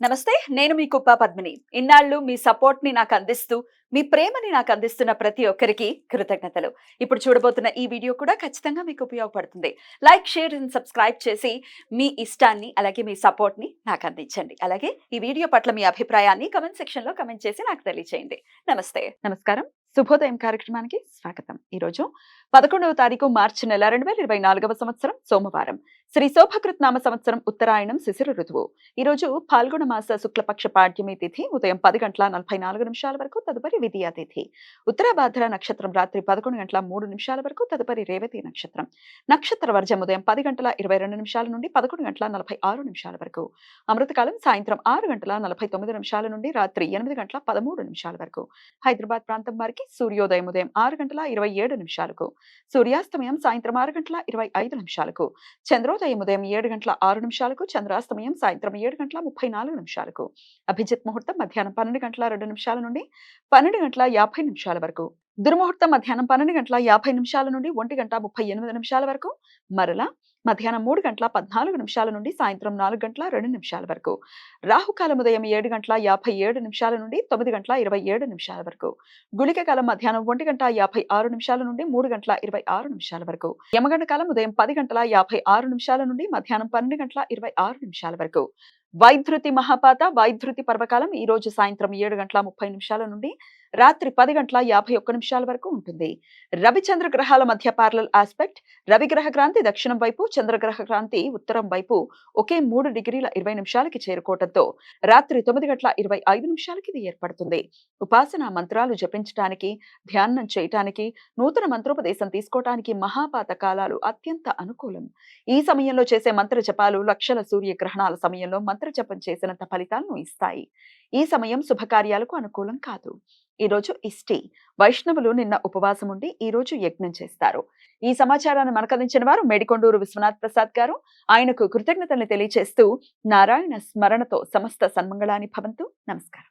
నమస్తే, నేను మీ కుప్ప పద్మిని. ఇన్నాళ్ళు మీ సపోర్ట్‌ని నాకు అందిస్తూ, మీ ప్రేమని నాకు అందిస్తున్న ప్రతి ఒక్కరికి కృతజ్ఞతలు. ఇప్పుడు చూడబోతున్న ఈ వీడియో కూడా ఖచ్చితంగా మీకు ఉపయోగపడుతుంది. లైక్, షేర్ అండ్ సబ్స్క్రైబ్ చేసి మీ ఇష్టాన్ని అలాగే మీ సపోర్ట్‌ని నాకు అందించండి. అలాగే ఈ వీడియో పట్ల మీ అభిప్రాయాన్ని కామెంట్ సెక్షన్‌లో కామెంట్ చేసి నాకు తెలియజేయండి. నమస్తే. నమస్కారం. శుభోదయం కార్యక్రమానికి స్వాగతం. ఈరోజు 11వ తారీఖు మార్చి నెల 2024వ సంవత్సరం సోమవారం. శ్రీ శోభకృత్ నామ సంవత్సరం ఉత్తరాయణం శిశిర ఋతువు. ఈరోజు పాల్గొన మాస శుక్లపక్ష పాడ్యమి తిథి ఉదయం 10 గంటల 44 నిమిషాల వరకు, తదుపరి విధియా తిథి. ఉత్తరాభాద్ర నక్షత్రం రాత్రి 11 గంటల 3 నిమిషాల వరకు, తదుపరి రేవతి నక్షత్రం. నక్షత్ర వర్జం ఉదయం 10 గంటల 22 నిమిషాల నుండి 11 గంటల 46 నిమిషాల వరకు. అమృతకాలం సాయంత్రం 6 గంటల 49 నిమిషాల నుండి రాత్రి 8 గంటల 13 నిమిషాల వరకు. హైదరాబాద్ ప్రాంతం వారికి సూర్యోదయం ఉదయం 6 గంటల 27 నిమిషాలకు, సూర్యాస్తమయం సాయంత్రం 6 గంటల 25 నిమిషాలకు, చంద్రోదయం ఉదయం 7 గంటల 6 నిమిషాలకు, చంద్రాస్తమయం సాయంత్రం 7 గంటల 34 నిమిషాలకు. అభిజిత్ ముహూర్తం మధ్యాహ్నం 12 గంటల 2 నిమిషాల నుండి 12 గంటల 50 నిమిషాల వరకు. దుర్ముహూర్తం మధ్యాహ్నం 12 గంటల 50 నిమిషాల నుండి 1 గంట 38 నిమిషాల వరకు. మరలా మధ్యాహ్నం 3 గంటల 14 నిమిషాల నుండి సాయంత్రం 4 గంటల 2 నిమిషాల వరకు. రాహుకాలం ఉదయం 7 గంటల 57 నిమిషాల నుండి 9 గంటల 27 నిమిషాల వరకు. గుళిక కాలం మధ్యాహ్నం 1 గంట 56 నిమిషాల నుండి 3 గంటల 26 నిమిషాల వరకు. యమగండ కాలం ఉదయం 10 గంటల 56 నిమిషాల నుండి మధ్యాహ్నం 12 గంటల 26 నిమిషాల వరకు. వైధృతి మహాపాత వైధృతి పర్వకాలం ఈ రోజు సాయంత్రం 7 గంటల 30 నిమిషాల నుండి రాత్రి 10 గంటల 51 నిమిషాల వరకు ఉంటుంది. రవి చంద్ర గ్రహాల మధ్య పారలల్ ఆస్పెక్ట్. రవి గ్రహ క్రాంతి దక్షిణం వైపు, చంద్రగ్రహ క్రాంతి ఉత్తరం వైపు ఒకే 3 డిగ్రీల 20 నిమిషాలకి చేరుకోవడంతో రాత్రి 9 గంటల 25 నిమిషాలకి ఇది ఏర్పడుతుంది. ఉపాసన మంత్రాలు జపించటానికి, ధ్యానం చేయటానికి, నూతన మంత్రోపదేశం తీసుకోవటానికి మహాపాత కాలాలు అత్యంత అనుకూలం. ఈ సమయంలో చేసే మంత్ర జపాలు లక్షల సూర్యగ్రహణాల సమయంలో మంత్ర జపం చేసినంత ఫలితాలను ఇస్తాయి. ఈ సమయం శుభకార్యాలకు అనుకూలం కాదు. ఈ రోజు ఇష్టి. వైష్ణవులు నిన్న ఉపవాసం ఉండి ఈ రోజు యజ్ఞం చేస్తారు. ఈ సమాచారాన్ని మనకందించిన వారు మేడికొండూరు విశ్వనాథ్ ప్రసాద్ గారు. ఆయనకు కృతజ్ఞతల్ని తెలియజేస్తూ నారాయణ స్మరణతో సమస్త సన్మంగళాని భవంతు. నమస్కారం.